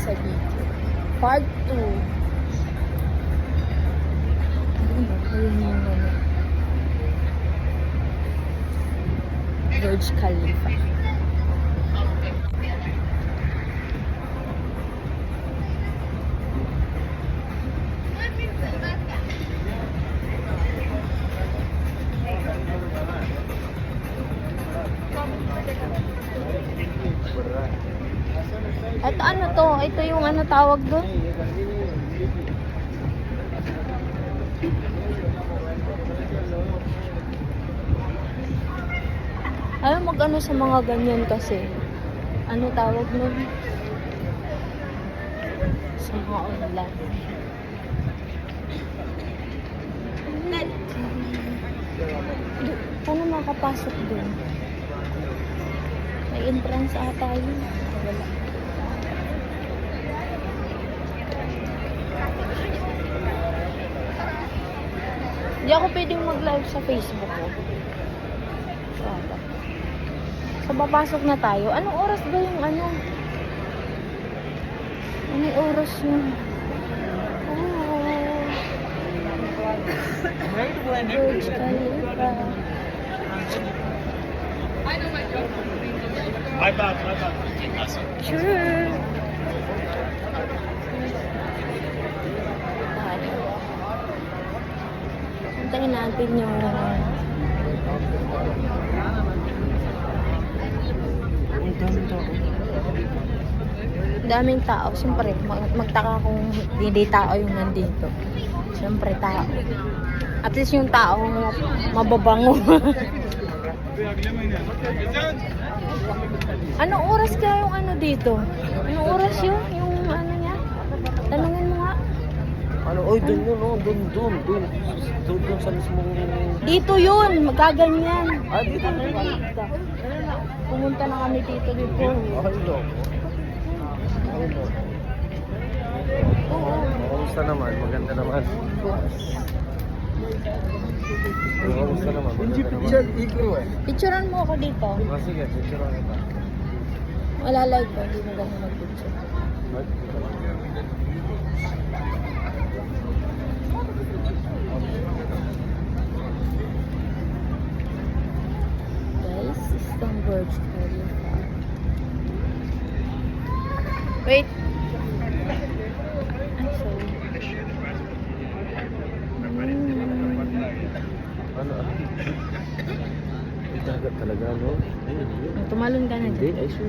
sa video. Part 2. Ayun yung ano. Burj Khalifa. Ito ano to? Ito yung ano tawag doon? Ayaw mag-ano sa mga ganyan kasi. Ano tawag nun? Sa mga online. Paano makapasok doon? May entrance ata yun. Wala. Hindi ako pwedeng mag-live sa Facebook ko. So, papasok na tayo. Anong oras ba yung ano? Anong oras yun? Burj Khalifa. My bad. Sure. Hintayin natin yung daming tao. Siyempre, magtaka kung hindi tao yung nandito. Siyempre, tao. At least yung tao mababango. Anong oras kaya yung ano dito? Anong oras yun? Yung ano niya? Tanungin mo nga. Ano? Oy, dun yun, no? Dun sa mismong... Dito yun, magaganyan. Ah, dito. Pumunta na kami dito before. Hello. Oo. Kamusta naman? Maganda naman. Kamusta naman? Maganda naman. Picturean mo ako dito. Ah, sige, picture lang kita. Malalive ko, hindi mo ganun mag-picture. Guys, this is the Burj Khalifa. Wait. Ay, sorry. Ano? Dagat talaga, no? Tumalon ka na Hindi, dyan. ay so